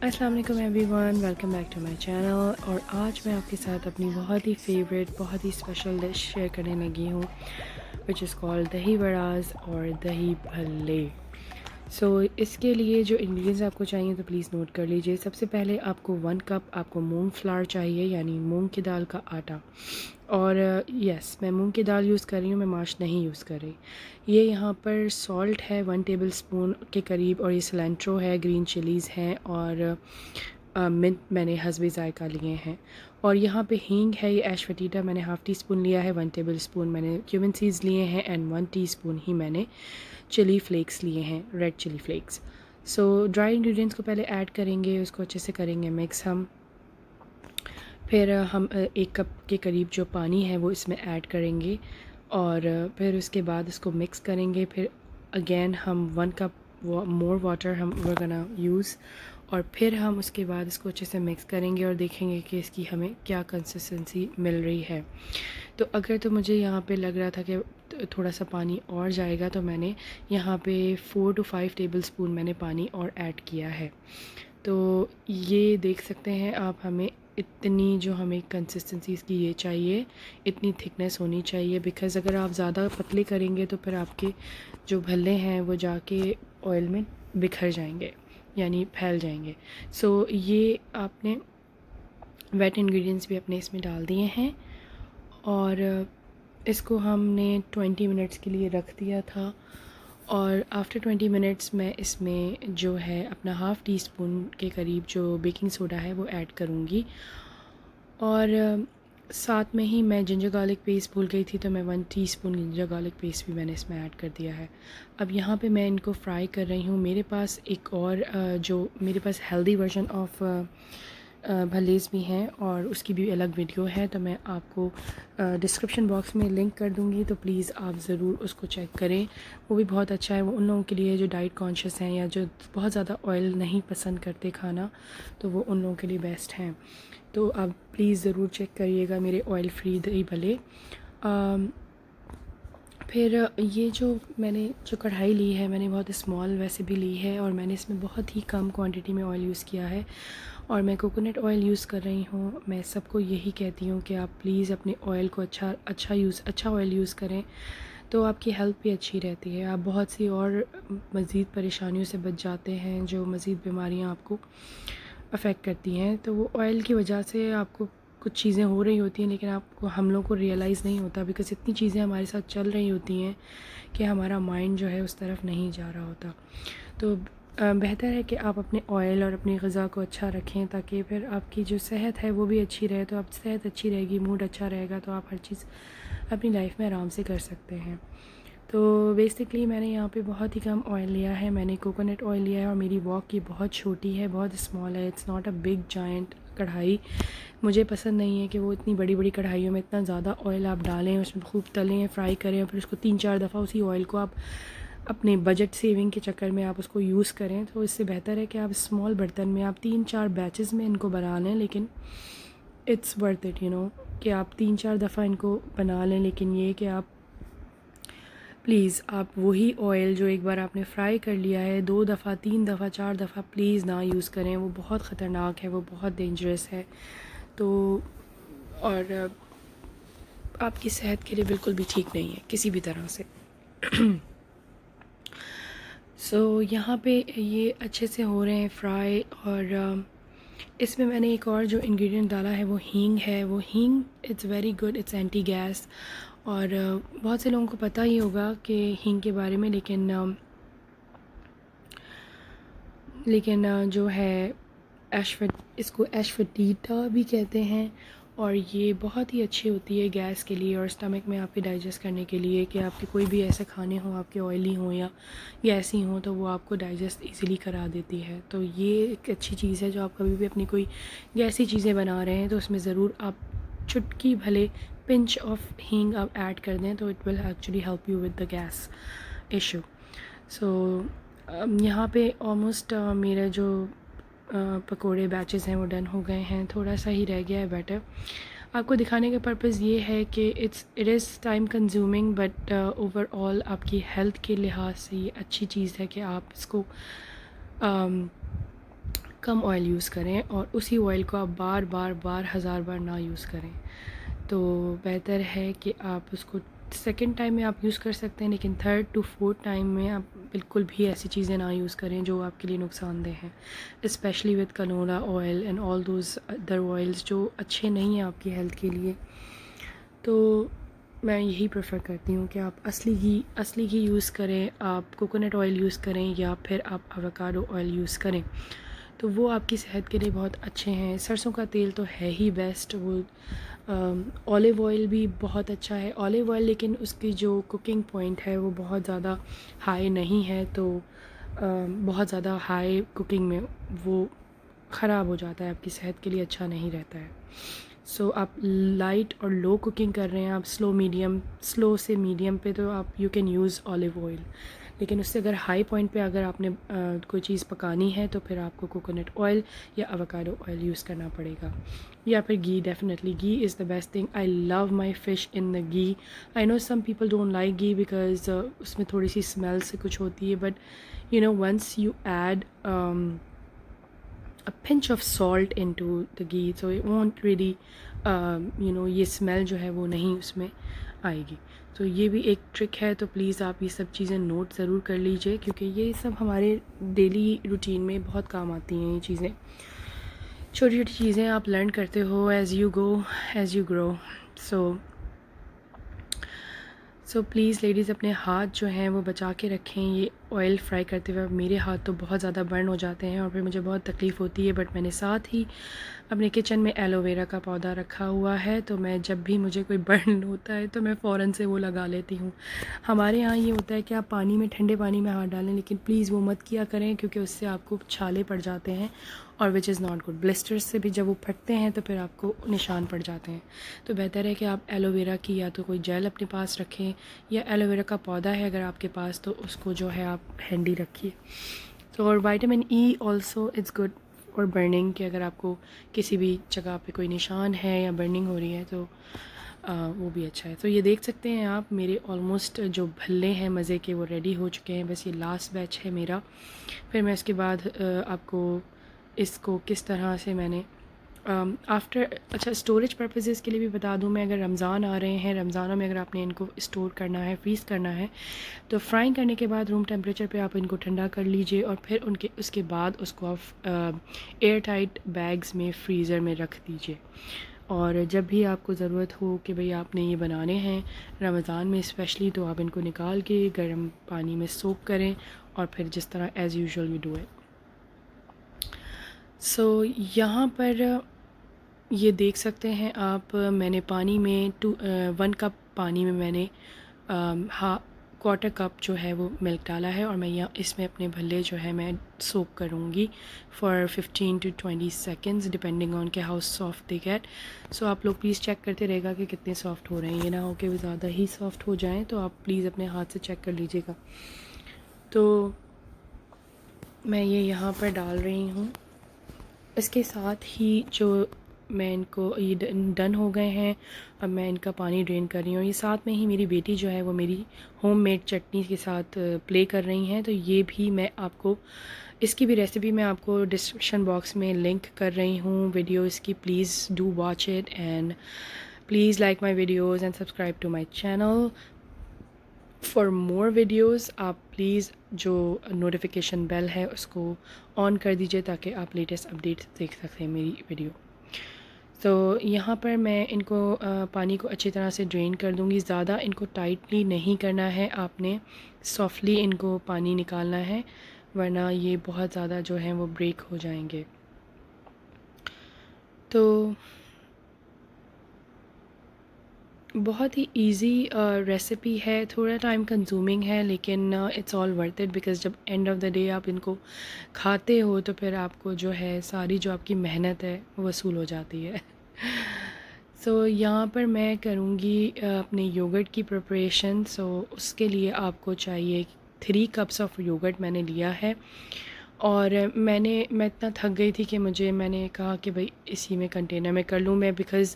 अस्सलाम वालेकुम everyone, welcome back to my channel. और आज मैं आपके साथ अपनी बहुत ही फेवरेट, बहुत ही स्पेशल डिश शेयर करने लगी हूँ, विच इज़ कॉल्ड दही वड़ाज़ और दही भल्ले। सो इसके लिए जो इंग्रेडिएंट्स आपको चाहिए तो प्लीज़ नोट कर लीजिए। सबसे पहले आपको 1 कप आपको मूंग फ्लावर चाहिए, यानी मूंग की दाल का आटा। और यस, मैं मूंग की दाल यूज़ कर रही हूँ, मैं माश नहीं यूज़ कर रही। ये यहाँ पर सॉल्ट है 1 टेबलस्पून के करीब, और ये सिलेंट्रो है, ग्रीन चिलीज़ हैं, और मिंट मैंने हस्बे ज़ायका लिए हैं। और यहाँ पे हींग है, ये एशफटीटा मैंने हाफ़ टी स्पून लिया है, 1 टेबलस्पून मैंने क्यूमिन सीड्स लिए हैं, एंड 1 टीस्पून ही मैंने चिली फ्लेक्स लिए हैं, red chilli flakes. So dry ingredients को पहले ऐड करेंगे, उसको अच्छे से करेंगे मिक्स हम। फिर हम 1 कप के करीब जो पानी है वो इसमें ऐड करेंगे, और फिर उसके बाद इसको मिक्स करेंगे। फिर अगेन हम 1 कप मोर वाटर हम वर गोना यूज़, और फिर हम उसके बाद इसको अच्छे से मिक्स करेंगे और देखेंगे कि इसकी हमें क्या कंसिस्टेंसी मिल रही है। तो अगर तो मुझे यहाँ पे लग रहा था कि थोड़ा सा पानी और जाएगा, तो मैंने यहाँ पे 4 to 5 टेबलस्पून मैंने पानी और ऐड किया है। तो ये देख सकते हैं आप, हमें इतनी जो हमें कंसिस्टेंसी इसकी ये चाहिए, इतनी थिकनेस होनी चाहिए। बिकॉज़ अगर आप ज़्यादा पतले करेंगे तो फिर आपके जो भल्ले हैं वो जाके ऑयल में बिखर जाएंगे, यानी फैल जाएंगे। सो ये आपने वेट इंग्रेडिएंट्स भी अपने इसमें डाल दिए हैं, और इसको हमने 20 मिनट्स के लिए रख दिया था। और आफ्टर 20 मिनट्स मैं इसमें जो है अपना हाफ़ टी स्पून के करीब जो बेकिंग सोडा है वो ऐड करूँगी। और साथ में ही मैं जिंजर गार्लिक पेस्ट भूल गई थी, तो मैं 1 टीस्पून जिंजर गार्लिक पेस्ट भी मैंने इसमें ऐड कर दिया है। अब यहाँ पे मैं इनको फ्राई कर रही हूँ। मेरे पास एक और जो मेरे पास हेल्दी वर्जन ऑफ भल्लेस भी हैं, और उसकी भी अलग वीडियो है, तो मैं आपको डिस्क्रिप्शन बॉक्स में लिंक कर दूँगी, तो प्लीज़ आप ज़रूर उसको चेक करें। वो भी बहुत अच्छा है, वो उन लोगों के लिए जो डाइट कॉन्शियस हैं या जो बहुत ज़्यादा ऑयल नहीं पसंद करते खाना, तो वो उन लोगों के लिए बेस्ट हैं। तो आप प्लीज़ ज़रूर चेक करिएगा मेरे ऑयल फ्री दही भल्ले। फिर ये जो मैंने जो कढ़ाई ली है, मैंने बहुत स्मॉल वैसे भी ली है, और मैंने इसमें बहुत ही कम क्वांटिटी में ऑयल यूज़ किया है, और मैं कोकोनट ऑयल यूज़ कर रही हूँ। मैं सबको यही कहती हूँ कि आप प्लीज़ अपने ऑयल को अच्छा ऑयल यूज़ करें, तो आपकी हेल्थ भी अच्छी रहती है। आप बहुत सी और मज़ीद परेशानियों से बच जाते हैं, जो मज़ीद बीमारियाँ आपको अफ़ेक्ट करती हैं। तो वो ऑयल की वजह से आपको कुछ चीज़ें हो रही होती हैं, लेकिन आपको हम लोग को रियलाइज़ नहीं होता, बिकॉज़ इतनी चीज़ें हमारे साथ चल रही होती हैं कि हमारा माइंड जो है उस तरफ नहीं जा रहा होता। तो बेहतर है कि आप अपने ऑयल और अपनी ग़िज़ा को अच्छा रखें, ताकि फिर आपकी जो सेहत है वो भी अच्छी रहे। तो आप सेहत अच्छी रहेगी, मूड अच्छा रहेगा, तो आप हर चीज़ अपनी लाइफ में आराम से कर सकते हैं। तो बेसिकली मैंने यहाँ पे बहुत ही कम ऑयल लिया है, मैंने कोकोनट ऑयल लिया है, और मेरी वॉक की बहुत छोटी है, बहुत स्मॉल है। It's not a big giant कढ़ाई। मुझे पसंद नहीं है कि वो इतनी बड़ी बड़ी कढ़ाइयों में इतना ज़्यादा ऑयल आप डालें, उसमें खूब तलें, फ्राई करें, और फिर उसको 3-4 दफ़ा उसी ऑयल को आप अपने बजट सेविंग के चक्कर में आप उसको यूज़ करें। तो इससे बेहतर है कि आप स्मॉल बर्तन में आप 3-4 बैचेस में इनको बना लें, लेकिन इट्स वर्थ इट, कि आप 3-4 दफ़ा इनको बना लें। लेकिन ये कि आप प्लीज़ आप वही ऑयल जो एक बार आपने फ्राई कर लिया है 2 दफ़ा, 3 दफ़ा, 4 दफ़ा प्लीज़ ना यूज़ करें। वो बहुत ख़तरनाक है, वो बहुत डेंजरस है। तो और आपकी सेहत के लिए बिल्कुल भी ठीक नहीं है किसी भी तरह से। सो यहाँ पे ये अच्छे से हो रहे हैं फ्राई, और इसमें मैंने एक और जो इंग्रेडिएंट डाला है वो हींग है। वो हींग it's very good, it's anti gas, और बहुत से लोगों को पता ही होगा कि हींग के बारे में, लेकिन जो है इसको एशफटीटा भी कहते हैं, और ये बहुत ही अच्छी होती है गैस के लिए और स्टमक में आपके डाइजेस्ट करने के लिए, कि आपके कोई भी ऐसे खाने हों आपके ऑयली हों या गैसी हों, तो वो आपको डाइजेस्ट इजीली करा देती है। तो ये एक अच्छी चीज़ है, जो आप कभी भी अपनी कोई गैसी चीज़ें बना रहे हैं तो उसमें ज़रूर आप चुटकी भले पिंच ऑफ हींग आप ऐड कर दें, तो it will actually help you with the gas issue. So यहाँ पे ऑलमोस्ट मेरा जो पकोड़े बैचेस हैं वो डन हो गए हैं, थोड़ा सा ही रह गया है बैटर। आपको दिखाने का पर्पज़ ये है कि it is time consuming, but overall आपकी हेल्थ के लिहाज से ये अच्छी चीज़ है कि आप इसको कम ऑयल यूज़ करें और उसी ऑयल को आप बार बार बार हज़ार बार ना यूज़ करें। तो बेहतर है कि आप उसको सेकंड टाइम में आप यूज़ कर सकते हैं, लेकिन थर्ड टू फोर्थ टाइम में आप बिल्कुल भी ऐसी चीज़ें ना यूज़ करें जो आपके लिए नुकसानदेह हैं, specially with canola oil and all those other oils जो अच्छे नहीं हैं आपकी हेल्थ के लिए। तो मैं यही प्रेफर करती हूँ कि आप असली घी यूज़ करें, आप कोकोनट ऑयल यूज़ करें या फिर आप एवोकाडो ऑयल यूज़ करें, तो वो आपकी सेहत के लिए बहुत अच्छे हैं। सरसों का तेल तो है ही बेस्ट, वो ऑलिव ऑयल भी बहुत अच्छा है ऑलिव ऑयल, लेकिन उसकी जो कुकिंग पॉइंट है वो बहुत ज़्यादा हाई नहीं है, तो बहुत ज़्यादा हाई कुकिंग में वो ख़राब हो जाता है, आपकी सेहत के लिए अच्छा नहीं रहता है। सो आप लाइट और लो कुकिंग कर रहे हैं, आप स्लो से मीडियम पे, तो आप you can use olive oil. लेकिन उससे अगर हाई पॉइंट पे अगर आपने कोई चीज़ पकानी है तो फिर आपको कोकोनट ऑयल या एवोकाडो ऑयल यूज़ करना पड़ेगा, या फिर घी। Definitely ghee is the best thing. I love my fish in the ghee. I know some people don't like ghee because उसमें थोड़ी सी स्मेल से कुछ होती है, but you know once you add a pinch of salt into the ghee, so it won't really ये smell जो है वो नहीं उसमें आएगी। तो ये भी एक ट्रिक है, तो प्लीज़ आप ये सब चीज़ें नोट ज़रूर कर लीजिए, क्योंकि ये सब हमारे डेली रूटीन में बहुत काम आती हैं। ये चीज़ें, छोटी छोटी चीज़ें आप लर्न करते हो as you grow. So please ladies अपने हाथ जो हैं वो बचा के रखें। ये ऑयल फ्राई करते हुए मेरे हाथ तो बहुत ज़्यादा बर्न हो जाते हैं और फिर मुझे बहुत तकलीफ़ होती है, बट मैंने साथ ही अपने किचन में एलोवेरा का पौधा रखा हुआ है, तो मैं जब भी मुझे कोई बर्न होता है तो मैं फ़ौरन से वो लगा लेती हूँ। हमारे यहाँ ये होता है कि आप पानी में, ठंडे पानी में हाथ डालें, लेकिन प्लीज़ वो मत किया करें, क्योंकि उससे आपको छाले पड़ जाते हैं और which is not good. Blisters से भी जब वो फटते हैं तो फिर आपको निशान पड़ जाते हैं। तो बेहतर है कि आप एलोवेरा की या तो कोई जेल अपने पास रखें, या एलोवेरा का पौधा है अगर आपके पास तो उसको जो है आप हैंडी रखिए। तो और vitamin E also it's good और बर्निंग, कि अगर आपको किसी भी जगह पे कोई निशान है या बर्निंग हो रही है तो वो भी अच्छा है। तो ये देख सकते हैं आप, मेरे ऑलमोस्ट जो भल्ले हैं मज़े के वो रेडी हो चुके हैं, बस ये लास्ट बैच है मेरा। फिर मैं इसके बाद आपको इसको किस तरह से मैंने अच्छा स्टोरेज पर्पसेस के लिए भी बता दूं मैं, अगर रमज़ान आ रहे हैं, रमज़ानों में अगर आपने इनको स्टोर करना है, फ्रीज़ करना है, तो फ्राइंग करने के बाद रूम टेम्परेचर पे आप इनको ठंडा कर लीजिए और फिर उसके बाद उसको आप एयर टाइट बैग्स में फ्रीज़र में रख दीजिए। और जब भी आपको ज़रूरत हो कि भाई आपने ये बनाने हैं रमज़ान में स्पेशली, तो आप इनको निकाल के गर्म पानी में सोक करें और फिर जिस तरह as usual you do it. So यहाँ पर ये देख सकते हैं आप, मैंने पानी में 1 कप पानी में मैंने क्वार्टर कप जो है वो मिल्क डाला है, और मैं यहाँ इसमें अपने भल्ले जो है मैं सोक करूँगी for 15 to 20 seconds depending on के हाउ सॉफ्ट दे गेट। सो आप लोग प्लीज़ चेक करते रहेगा कि कितने सॉफ्ट हो रहे हैं, ये ना हो कि वो ज़्यादा ही सॉफ्ट हो जाएं, तो आप प्लीज़ अपने हाथ से चेक कर लीजिएगा। तो मैं ये यहाँ पर डाल रही हूँ। इसके साथ ही जो मैं इनको ये डन हो गए हैं, अब मैं इनका पानी ड्रेन कर रही हूँ। ये साथ में ही मेरी बेटी जो है वो मेरी होममेड चटनी के साथ प्ले कर रही हैं, तो ये भी मैं आपको, इसकी भी रेसिपी मैं आपको डिस्क्रिप्शन बॉक्स में लिंक कर रही हूँ वीडियो इसकी। Please do watch it and please like my videos and subscribe to my channel for more videos. आप प्लीज़ जो नोटिफिकेशन बेल है उसको ऑन कर दीजिए ताकि आप लेटेस्ट अपडेट्स देख सकते हैं मेरी वीडियो। तो यहाँ पर मैं इनको पानी को अच्छी तरह से ड्रेन कर दूँगी। ज़्यादा इनको टाइटली नहीं करना है, आपने सॉफ्टली इनको पानी निकालना है, वरना ये बहुत ज़्यादा जो है वो ब्रेक हो जाएंगे। तो बहुत ही इजी रेसिपी है, थोड़ा टाइम कंज्यूमिंग है, लेकिन it's all worth it, because जब एंड ऑफ द डे आप इनको खाते हो तो फिर आपको जो है सारी जो आपकी मेहनत है वो वसूल हो जाती है। सो यहाँ पर मैं करूँगी अपने योगर्ट की प्रिपरेशन। सो उसके लिए आपको चाहिए 3 कप्स ऑफ योगर्ट मैंने लिया है, और मैं इतना थक गई थी कि मैंने कहा कि भाई इसी में कंटेनर में कर लूँ मैं, बिकॉज़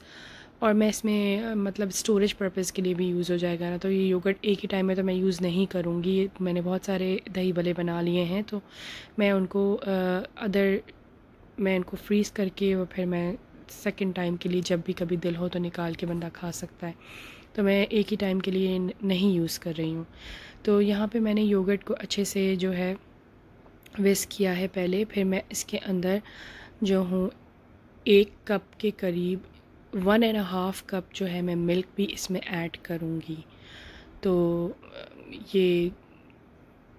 और मैं इसमें मतलब स्टोरेज पर्पस के लिए भी यूज़ हो जाएगा ना, तो ये योगर्ट एक ही टाइम में तो मैं यूज़ नहीं करूँगी। मैंने बहुत सारे दही भल्ले बना लिए हैं, तो मैं उनको अदर मैं इनको फ्रीज़ करके और फिर मैं सेकंड टाइम के लिए जब भी कभी दिल हो तो निकाल के बंदा खा सकता है। तो मैं एक ही टाइम के लिए नहीं यूज़ कर रही हूँ। तो यहाँ पे मैंने योगर्ट को अच्छे से जो है विस्क किया है पहले, फिर मैं इसके अंदर जो हूँ 1 कप के करीब 1.5 कप जो है मैं मिल्क भी इसमें ऐड करूँगी। तो ये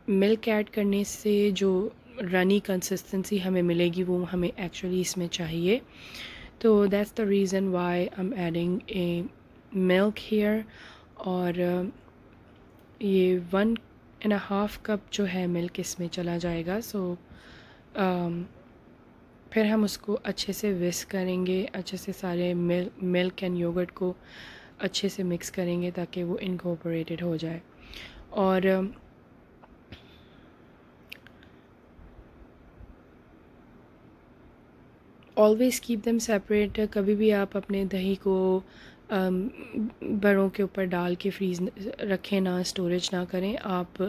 मिल्क ऐड करने से जो रनी कंसिस्टेंसी हमें मिलेगी वो हमें एक्चुअली इसमें चाहिए। तो that's the reason why I am adding A milk here. और ये 1.5 कप जो है मिल्क इसमें चला जाएगा। सो फिर हम उसको अच्छे से विस्क करेंगे, अच्छे से सारे मिल्क एंड योगर्ट को अच्छे से मिक्स करेंगे ताकि वो इनकॉर्पोरेटेड हो जाए। और ऑलवेज़ कीप देम सेपरेट। कभी भी आप अपने दही को बड़ों के ऊपर डाल के फ्रीज़ रखें ना, स्टोरेज ना करें। आप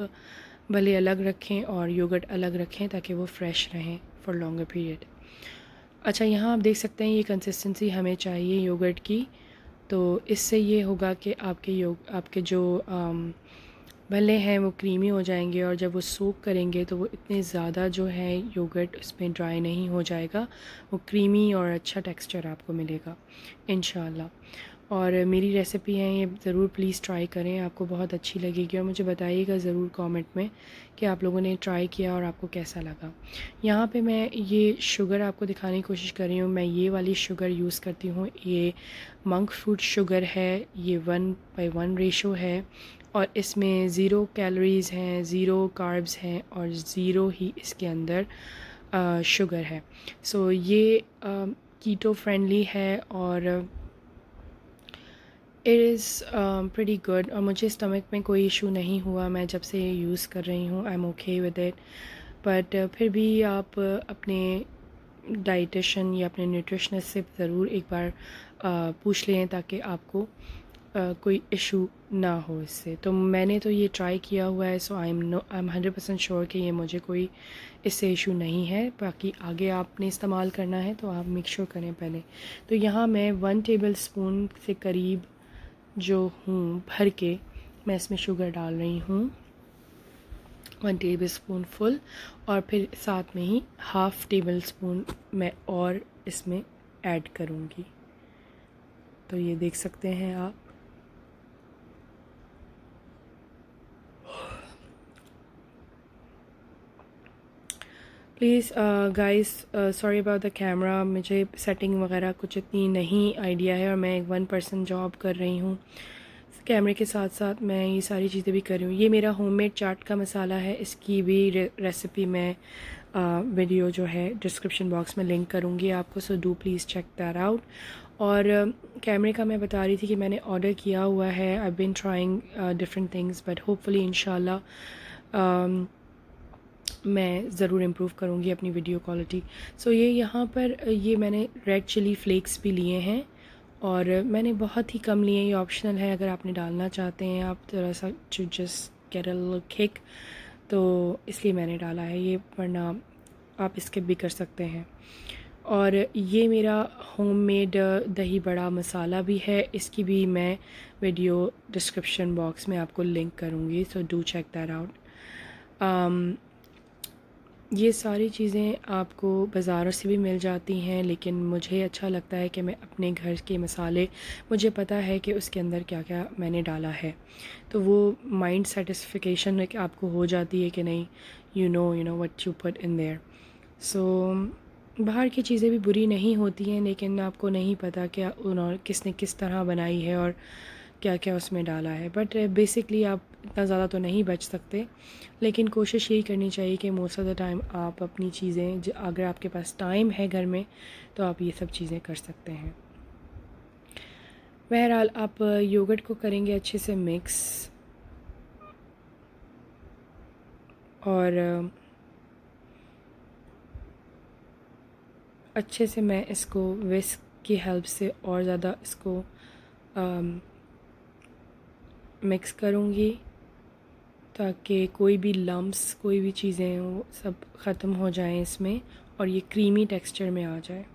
भले अलग रखें और योगर्ट अलग रखें ताकि वो फ्रेश रहें फॉर लॉन्गर पीरियड। अच्छा, यहाँ आप देख सकते हैं ये कंसिस्टेंसी हमें चाहिए योगर्ट की। तो इससे ये होगा कि आपके जो भल्ले हैं वो क्रीमी हो जाएंगे, और जब वो सोक करेंगे तो वो इतने ज़्यादा जो है योगर्ट उसमें ड्राई नहीं हो जाएगा, वो क्रीमी और अच्छा टेक्सचर आपको मिलेगा इंशाल्लाह। और मेरी रेसिपी है ये, ज़रूर प्लीज़ ट्राई करें, आपको बहुत अच्छी लगेगी। और मुझे बताइएगा ज़रूर कमेंट में कि आप लोगों ने ट्राई किया और आपको कैसा लगा। यहाँ पे मैं ये शुगर आपको दिखाने की कोशिश कर रही हूँ। मैं ये वाली शुगर यूज़ करती हूँ, ये मंक फ्रूट शुगर है, ये 1:1 रेशो है, और इसमें ज़ीरो कैलोरीज़ हैं, ज़ीरो कार्ब्स हैं, और ज़ीरो ही इसके अंदर शुगर है। सो ये कीटो फ्रेंडली है और इट इज़ प्रीटी गुड। और मुझे स्टमक में कोई इशू नहीं हुआ मैं जब से ये यूज़ कर रही हूँ। I am okay with it. But फिर भी आप अपने डाइटिशियन या अपने न्यूट्रिशनिस्ट से ज़रूर एक बार पूछ लें ताकि आपको कोई इशू ना हो इससे। तो मैंने तो ये ट्राई किया हुआ है, सो आई एम 100% श्योर कि ये मुझे कोई इससे इशू नहीं है। बाकी आगे आपने इस्तेमाल करना है तो आप मेक श्योर करें पहले। तो यहाँ मैं 1 टेबल स्पून से करीब जो हूँ भर के मैं इसमें शुगर डाल रही हूँ, 1 टेबल स्पून फुल, और फिर साथ में ही 1/2 टेबल स्पून मैं और इसमें ऐड करूँगी। तो ये देख सकते हैं आप। Please guys, sorry about the camera, मुझे सेटिंग वगैरह कुछ इतनी नहीं आइडिया है, और मैं एक 1 पर्सन जॉब कर रही हूँ। कैमरे के साथ साथ मैं ये सारी चीज़ें भी कर रही हूँ। ये मेरा होममेड चाट का मसाला है, इसकी भी रेसिपी मैं वीडियो जो है डिस्क्रिप्शन बॉक्स में लिंक करूँगी आपको, so do please check that out. और कैमरे का मैं बता रही थी कि मैंने ऑर्डर किया हुआ है। I been trying different things, but hopefully इंशाल्लाह मैं ज़रूर इम्प्रूव करूँगी अपनी वीडियो क्वालिटी। सो ये यहाँ पर ये मैंने रेड चिली फ्लेक्स भी लिए हैं, और मैंने बहुत ही कम लिए हैं। ये ऑप्शनल है, अगर आपने डालना चाहते हैं आप थोड़ा सा to just get a little kick, तो इसलिए मैंने डाला है ये, वरना आप स्किप भी कर सकते हैं। और ये मेरा होममेड दही बड़ा मसाला भी है, इसकी भी मैं वीडियो डिस्क्रिप्शन बॉक्स में आपको लिंक करूँगी, so do check that out. ये सारी चीज़ें आपको बाज़ारों से भी मिल जाती हैं, लेकिन मुझे अच्छा लगता है कि मैं अपने घर के मसाले, मुझे पता है कि उसके अंदर क्या क्या मैंने डाला है, तो वो माइंड सेटिस्फिकेशन आपको हो जाती है कि नहीं, you know what you put in there. So बाहर की चीज़ें भी बुरी नहीं होती हैं, लेकिन आपको नहीं पता कि उन्होंने किसने किस तरह बनाई है और क्या क्या उसमें डाला है। बट बेसिकली आप इतना ज़्यादा तो नहीं बच सकते, लेकिन कोशिश यही करनी चाहिए कि मोस्ट ऑफ द टाइम आप अपनी चीज़ें, अगर आपके पास टाइम है घर में, तो आप ये सब चीज़ें कर सकते हैं। बहरहाल आप योगर्ट को करेंगे अच्छे से मिक्स, और अच्छे से मैं इसको विस्क की हेल्प से और ज़्यादा इसको मिक्स करूँगी ताकि कोई भी लम्प्स, कोई भी चीज़ें वो सब ख़त्म हो जाएं इसमें, और ये क्रीमी टेक्सचर में आ जाए।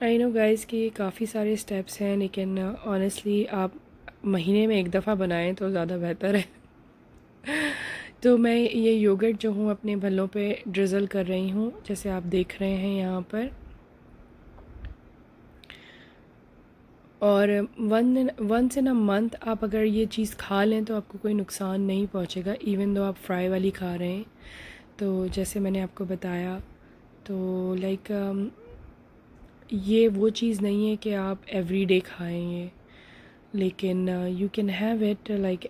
आई नो गाइस कि काफ़ी सारे स्टेप्स हैं, लेकिन ऑनेस्टली आप महीने में एक दफ़ा बनाएं तो ज़्यादा बेहतर है। तो मैं ये योगर्ट जो हूँ अपने भल्लों पे ड्रिज़ल कर रही हूँ, जैसे आप देख रहे हैं यहाँ पर। और वंस इन अ मंथ आप अगर ये चीज़ खा लें तो आपको कोई नुकसान नहीं पहुँचेगा, इवन दो आप फ्राई वाली खा रहे हैं। तो जैसे मैंने आपको बताया, तो लाइक ये वो चीज़ नहीं है कि आप एवरीडे खाएं ये, लेकिन you can have it like,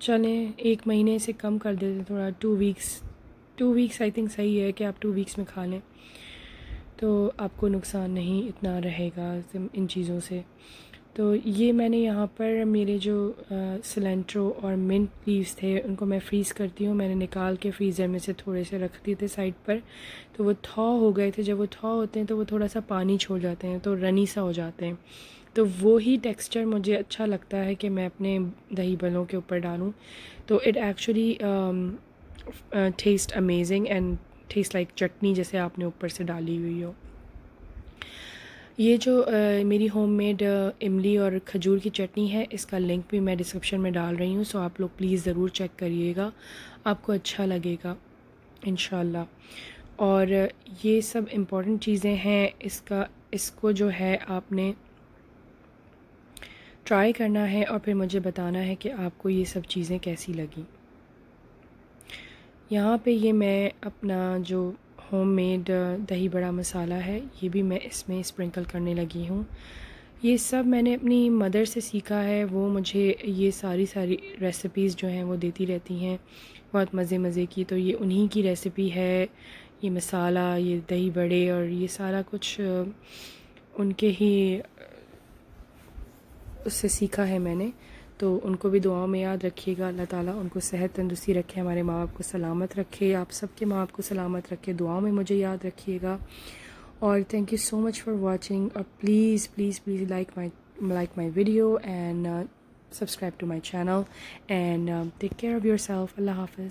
चलें एक महीने से कम कर देते थोड़ा, 2 वीक्स आई थिंक सही है कि आप 2 वीक्स में खा लें, तो आपको नुकसान नहीं इतना रहेगा इन चीज़ों से। तो ये मैंने यहाँ पर मेरे जो सिलेंट्रो और मिंट लीव्स थे उनको मैं फ्रीज़ करती हूँ, मैंने निकाल के फ्रीज़र में से थोड़े से रख दिए थे साइड पर, तो वो थॉ हो गए थे। जब वो थॉ होते हैं तो वो थोड़ा सा पानी छोड़ जाते हैं, तो रनी सा हो जाते हैं। तो वो ही टेक्सचर मुझे अच्छा लगता है कि मैं अपने दही बलों के ऊपर डालूँ, तो it actually taste amazing and taste like chutney जैसे आपने ऊपर से डाली हुई हो। ये जो मेरी होममेड इमली और खजूर की चटनी है, इसका लिंक भी मैं डिस्क्रिप्शन में डाल रही हूँ, सो आप लोग प्लीज़ ज़रूर चेक करिएगा, आपको अच्छा लगेगा इंशाल्लाह। और ये सब इम्पॉर्टेंट चीज़ें हैं, इसको जो है आपने ट्राई करना है और फिर मुझे बताना है कि आपको ये सब चीज़ें कैसी लगी। यहाँ पे ये मैं अपना जो होममेड दही बड़ा मसाला है ये भी मैं इसमें स्प्रिंकल करने लगी हूँ। ये सब मैंने अपनी मदर से सीखा है, वो मुझे ये सारी रेसिपीज़ जो हैं वो देती रहती हैं, बहुत मज़े मज़े की। तो ये उन्हीं की रेसिपी है, ये मसाला, ये दही बड़े और ये सारा कुछ उनके ही उससे सीखा है मैंने। तो उनको भी दुआओं में याद रखिएगा, अल्लाह ताला उनको सेहत तंदुरुस्ती रखे, हमारे माँ बाप को सलामत रखे, आप सबके माँ बाप को सलामत रखे, दुआओं में मुझे याद रखिएगा। और thank you so much for watching, और please please please like my video and subscribe to my channel and take care of yourself. अल्लाह हाफ़िज़।